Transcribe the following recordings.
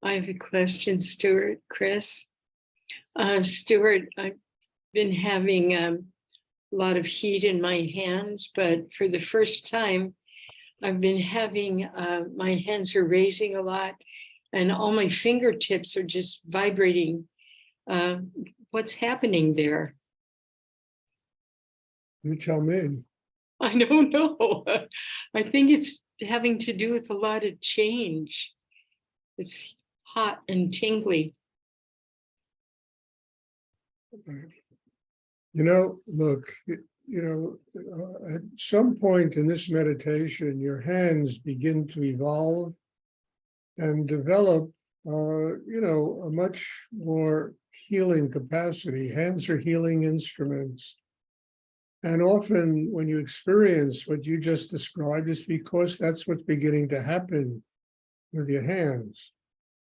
I have a question, Stuart, Chris. Stuart, I've been having a lot of heat in my hands, but for the first time, I've been having, my hands are raising a lot and all my fingertips are just vibrating. What's happening there? You tell me. I don't know. I think it's having to do with a lot of change. It's hot and tingly. Look, at some point in this meditation, your hands begin to evolve and develop, a much more healing capacity. Hands are healing instruments. And often when you experience what you just described, it's because that's what's beginning to happen with your hands.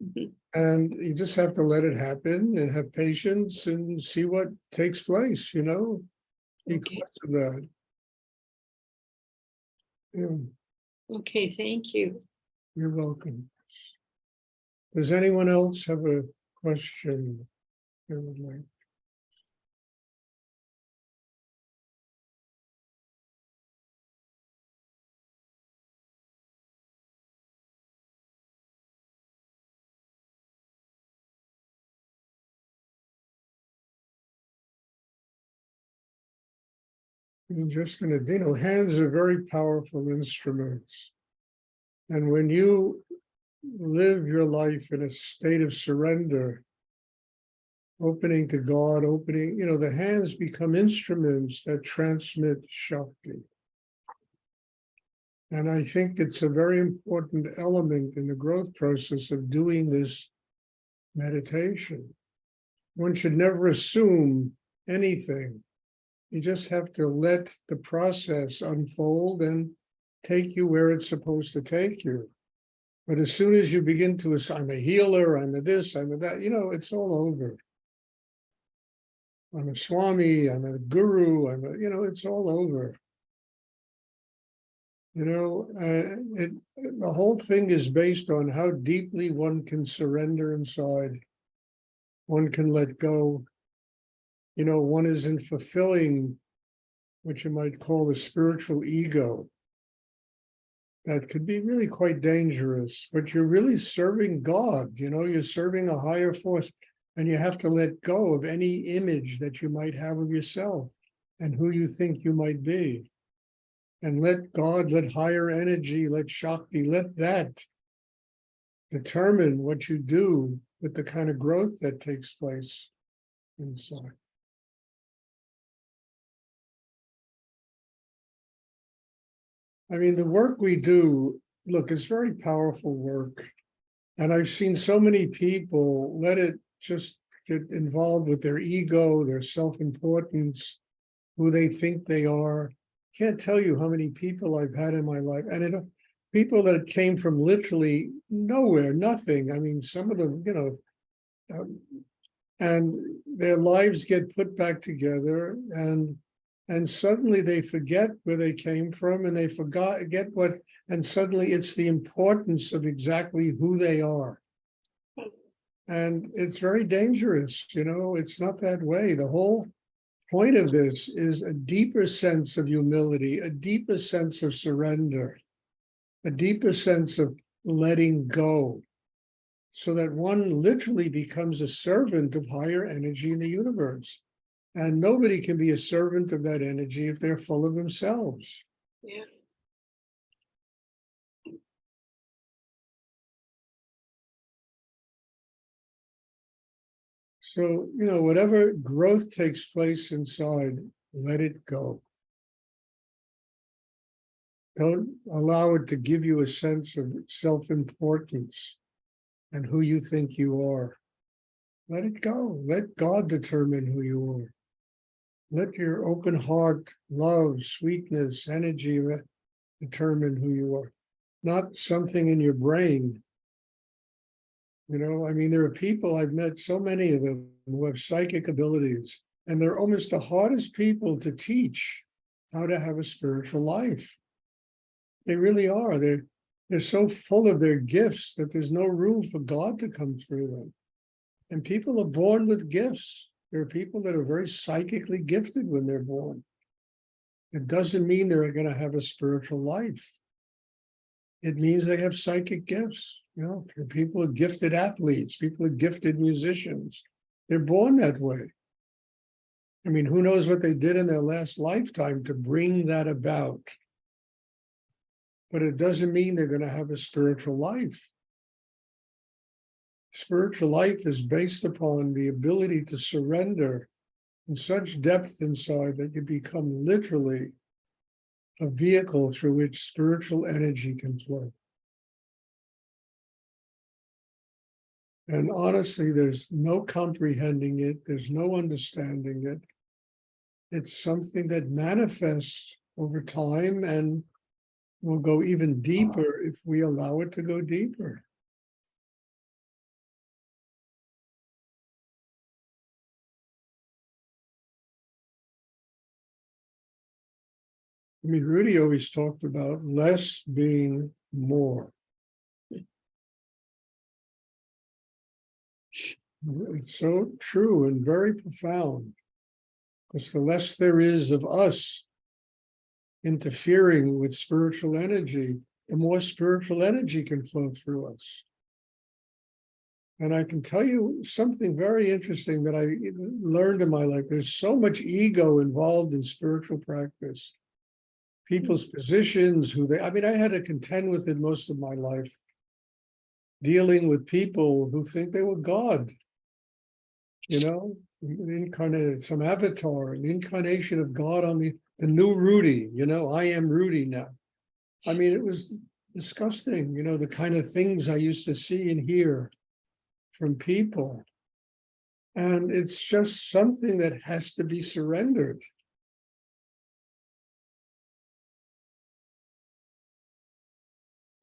Mhm. And you just have to let it happen and have patience and see what takes place, because Okay. of that. Yeah, Okay, thank you. you're welcome. Does anyone else have a question they would like? Just in a, hands are very powerful instruments. And when you live your life in a state of surrender, opening to God, the hands become instruments that transmit Shakti. And I think it's a very important element in the growth process of doing this meditation. One should never assume anything. You just have to let the process unfold and take you where it's supposed to take you. But as soon as you begin to assume, I'm a healer, I'm a this, I'm a that, it's all over. I'm a Swami, I'm a guru, it's all over. The whole thing is based on how deeply one can surrender inside. One can let go. One isn't fulfilling what you might call the spiritual ego. That could be really quite dangerous, but you're really serving God. You're serving a higher force, and you have to let go of any image that you might have of yourself and who you think you might be. And let God, let higher energy, let Shakti, let that determine what you do with the kind of growth that takes place inside. I mean, the work we do, look, it's very powerful work. And I've seen so many people let it just get involved with their ego, their self-importance, who they think they are. Can't tell you how many people I've had in my life, and people that came from literally nowhere, nothing. I mean, some of them, and their lives get put back together, and suddenly they forget where they came from, and they forget what, and suddenly it's the importance of exactly who they are. And it's very dangerous, it's not that way. The whole point of this is a deeper sense of humility, a deeper sense of surrender, a deeper sense of letting go, so that one literally becomes a servant of higher energy in the universe. And nobody can be a servant of that energy if they're full of themselves. Yeah. So, whatever growth takes place inside, let it go. Don't allow it to give you a sense of self-importance and who you think you are. Let it go. Let God determine who you are. Let your open heart, love, sweetness, energy determine who you are, not something in your brain. There are people, I've met so many of them who have psychic abilities, and they're almost the hardest people to teach how to have a spiritual life. They really are. They're so full of their gifts that there's no room for God to come through them. And people are born with gifts. There are people that are very psychically gifted when they're born. It doesn't mean they're going to have a spiritual life. It means they have psychic gifts. You know, people are gifted athletes, people are gifted musicians. They're born that way. I mean, who knows what they did in their last lifetime to bring that about? But it doesn't mean they're going to have a spiritual life. Spiritual life is based upon the ability to surrender in such depth inside that you become literally a vehicle through which spiritual energy can flow. And honestly, there's no comprehending it, there's no understanding it. It's something that manifests over time and will go even deeper if we allow it to go deeper. I mean, Rudy always talked about less being more. It's so true and very profound, because the less there is of us interfering with spiritual energy, the more spiritual energy can flow through us. And I can tell you something very interesting that I learned in my life. There's so much ego involved in spiritual practice. People's positions, I had to contend with it most of my life, dealing with people who think they were God, incarnated, some avatar, an incarnation of God on the new Rudy, I am Rudy now. I mean, it was disgusting, the kind of things I used to see and hear from people. And it's just something that has to be surrendered.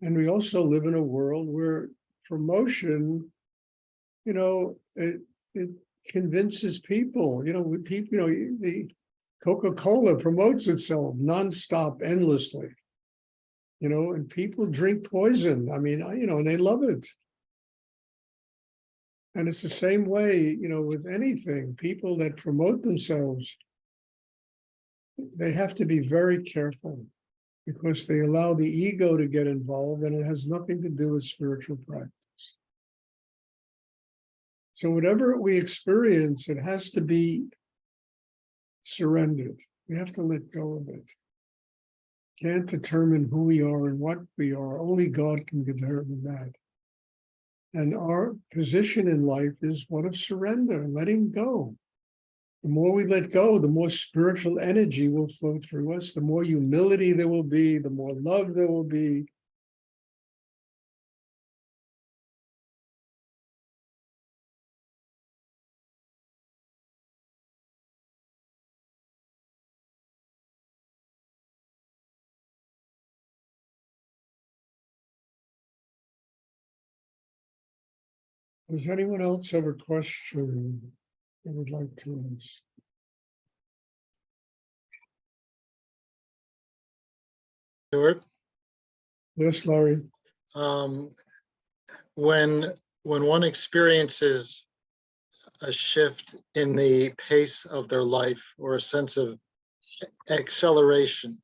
And we also live in a world where promotion, it convinces people, the Coca-Cola promotes itself nonstop, endlessly, and people drink poison. I mean, and they love it. And it's the same way, with anything, people that promote themselves, they have to be very careful, because they allow the ego to get involved, and it has nothing to do with spiritual practice. So whatever we experience, it has to be surrendered. We have to let go of it. Can't determine who we are and what we are. Only God can determine that. And our position in life is one of surrender, letting go. The more we let go, the more spiritual energy will flow through us, the more humility there will be, the more love there will be. Does anyone else have a question they would like to ask? Stuart, Yes, Larry. when one experiences a shift in the pace of their life or a sense of acceleration,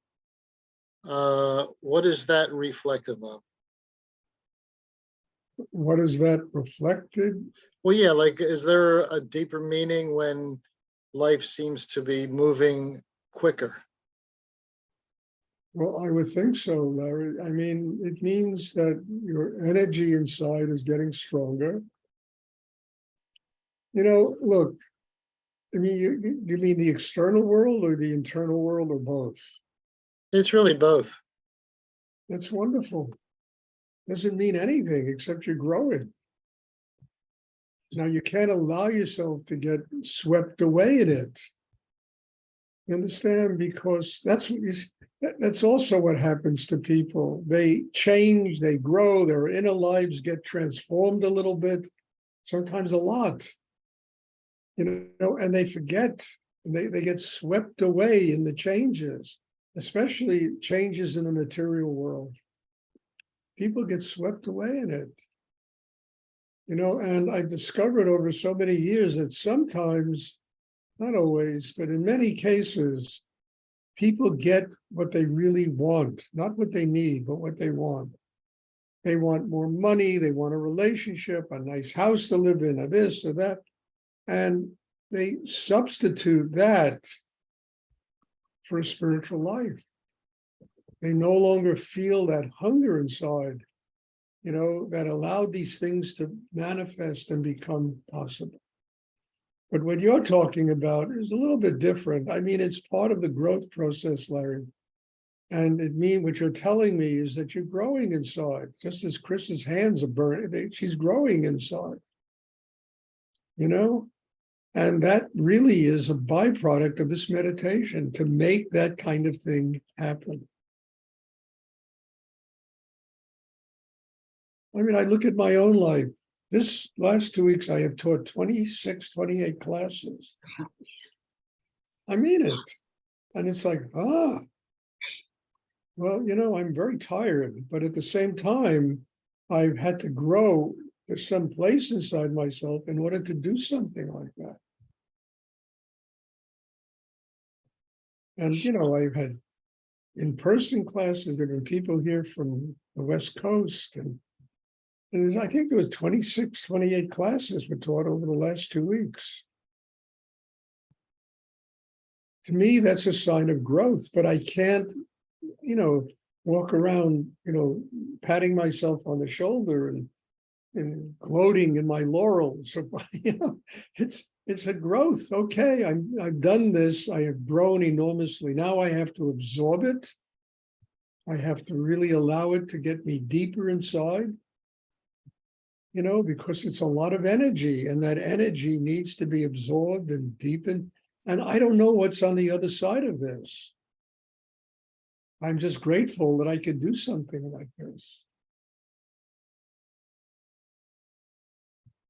what is that reflective of? What is that reflected? Well, yeah, like, is there a deeper meaning when life seems to be moving quicker? Well, I would think so, Larry. I mean, it means that your energy inside is getting stronger. Look, I mean, you mean the external world or the internal world, or both? It's really both. That's wonderful. Doesn't mean anything except you're growing. Now, you can't allow yourself to get swept away in it. You understand? Because that's also what happens to people. They change, they grow, their inner lives get transformed a little bit, sometimes a lot. And they forget, they get swept away in the changes, especially changes in the material world. people get swept away in it. And I've discovered over so many years that sometimes, not always, but in many cases, people get what they really want, not what they need, but what they want. They want more money, they want a relationship, a nice house to live in, a this or that. And they substitute that for a spiritual life. They no longer feel that hunger inside, that allowed these things to manifest and become possible. But what you're talking about is a little bit different. I mean, it's part of the growth process, Larry. And what you're telling me is that you're growing inside, just as Chris's hands are burning, she's growing inside. And that really is a byproduct of this meditation to make that kind of thing happen. I mean, I look at my own life. This last 2 weeks, I have taught 26, 28 classes. I mean it. And it's like, well, I'm very tired, but at the same time, I've had to grow to some place inside myself in order to do something like that. And, I've had in-person classes. There have been people here from the West Coast. And I think there was 26, 28 classes were taught over the last 2 weeks. To me, that's a sign of growth, but I can't, walk around, patting myself on the shoulder and gloating in my laurels. It's a growth. Okay, I've done this. I have grown enormously. Now I have to absorb it. I have to really allow it to get me deeper inside. Because it's a lot of energy, and that energy needs to be absorbed and deepened. And I don't know what's on the other side of this. I'm just grateful that I could do something like this.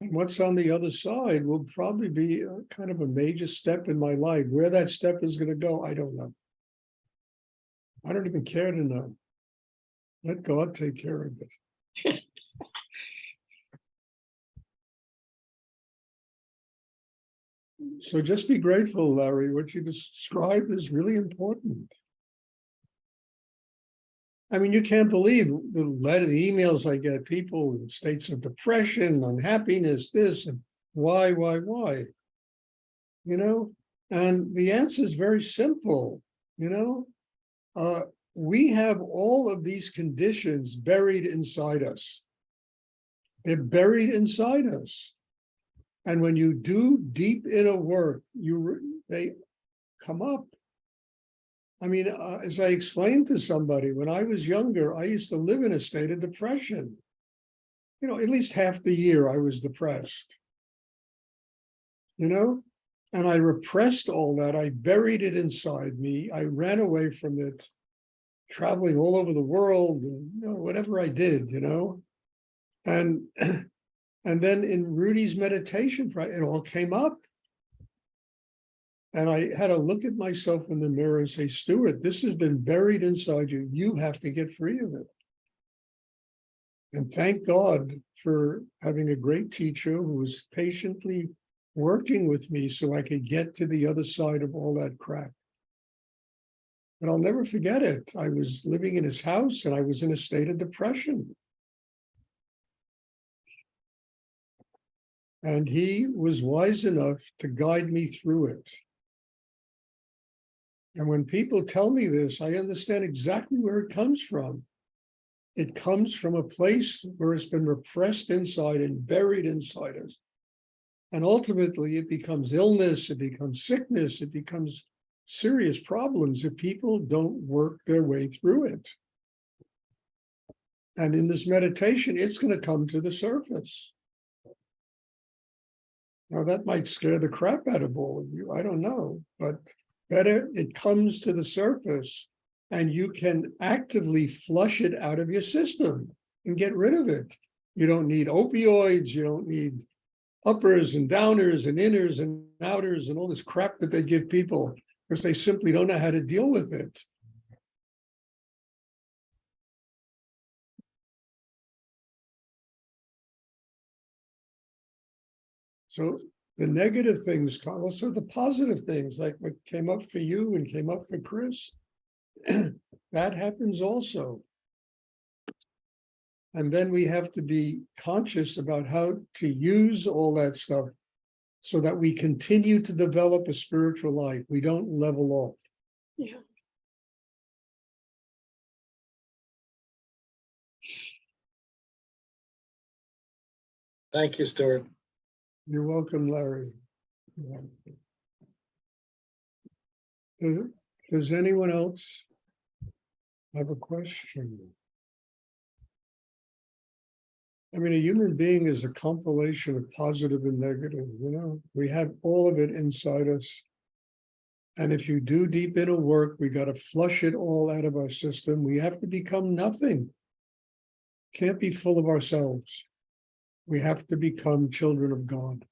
And what's on the other side will probably be a kind of a major step in my life. Where that step is going to go, I don't know. I don't even care to know. Let God take care of it. So just be grateful, Larry. What you described is really important. I mean, you can't believe the emails I get, people in states of depression, unhappiness, this, and why? And the answer is very simple, we have all of these conditions buried inside us. They're buried inside us. And when you do deep inner work, they come up. I mean, as I explained to somebody, when I was younger, I used to live in a state of depression. At least half the year I was depressed. And I repressed all that. I buried it inside me. I ran away from it, traveling all over the world, and whatever I did, And then in Rudy's meditation, it all came up. And I had to look at myself in the mirror and say, Stuart, this has been buried inside you. You have to get free of it. And thank God for having a great teacher who was patiently working with me so I could get to the other side of all that crap. But I'll never forget it. I was living in his house and I was in a state of depression. And he was wise enough to guide me through it. And when people tell me this, I understand exactly where it comes from. It comes from a place where it's been repressed inside and buried inside us. And ultimately, it becomes illness, it becomes sickness, it becomes serious problems if people don't work their way through it. And in this meditation, it's going to come to the surface. Now, that might scare the crap out of all of you. I don't know, but better it comes to the surface and you can actively flush it out of your system and get rid of it. You don't need opioids. You don't need uppers and downers and inners and outers and all this crap that they give people because they simply don't know how to deal with it. So the negative things come, also the positive things, like what came up for you and came up for Chris. That happens also. And then we have to be conscious about how to use all that stuff so that we continue to develop a spiritual life. We don't level off. Yeah. Thank you, Stuart. You're welcome, Larry. You're welcome. Does anyone else have a question? I mean, a human being is a compilation of positive and negative, you know, we have all of it inside us. And if you do deep inner work, we got to flush it all out of our system. We have to become nothing. Can't be full of ourselves. We have to become children of God.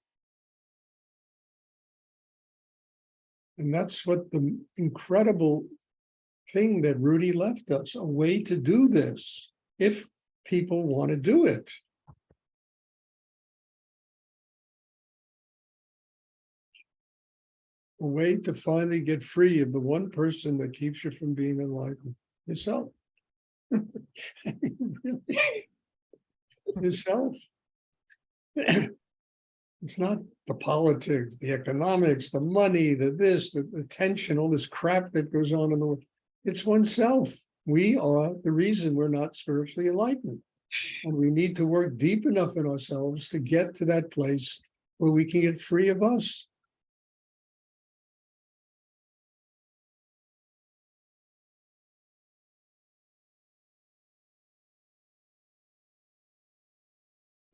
And that's what the incredible thing that Rudy left us, a way to do this, if people want to do it. A way to finally get free of the one person that keeps you from being enlightened, yourself. Really, yourself. It's not the politics, the economics, the money, the this, the tension, all this crap that goes on in the world. It's oneself. We are the reason we're not spiritually enlightened. And we need to work deep enough in ourselves to get to that place where we can get free of us.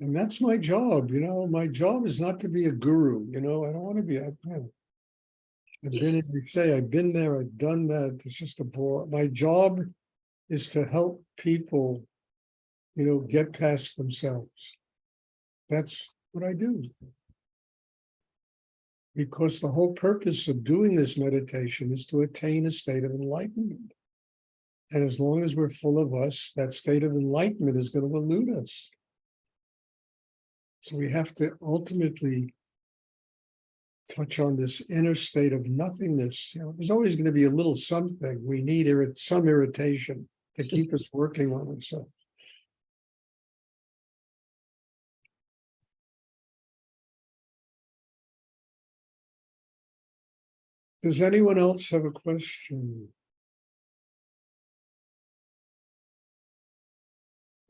And that's my job, you know, my job is not to be a guru, you know, I don't want to be, I've been, you say, I've been there, I've done that, it's just a bore. My job is to help people, you know, get past themselves. That's what I do. Because the whole purpose of doing this meditation is to attain a state of enlightenment. And as long as we're full of us, that state of enlightenment is going to elude us. So we have to ultimately touch on this inner state of nothingness. You know, there's always going to be a little something. We need some irritation to keep us working on ourselves. Does anyone else have a question?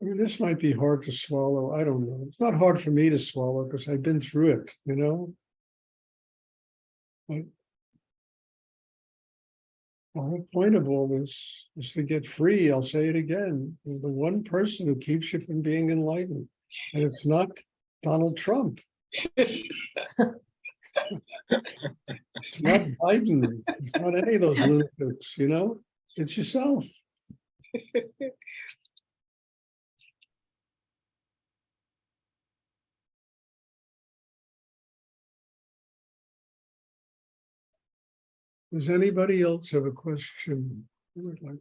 I mean, this might be hard to swallow. I don't know. It's not hard for me to swallow because I've been through it, you know? But the whole point of all this is to get free. I'll say it again. Is the one person who keeps you from being enlightened. And it's not Donald Trump. It's not Biden. It's not any of those lunatics, you know? It's yourself. Does anybody else have a question? Who would like?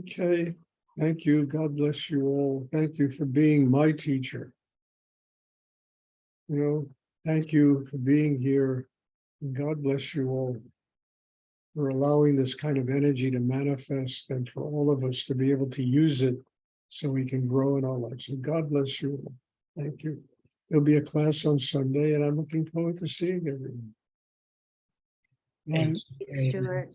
Okay, thank you. God bless you all. Thank you for being my teacher. You know, thank you for being here. God bless you all for allowing this kind of energy to manifest and for all of us to be able to use it so we can grow in our lives. And God bless you all. Thank you. There'll be a class on Sunday, and I'm looking forward to seeing everyone. Thank Bye. you, Stuart.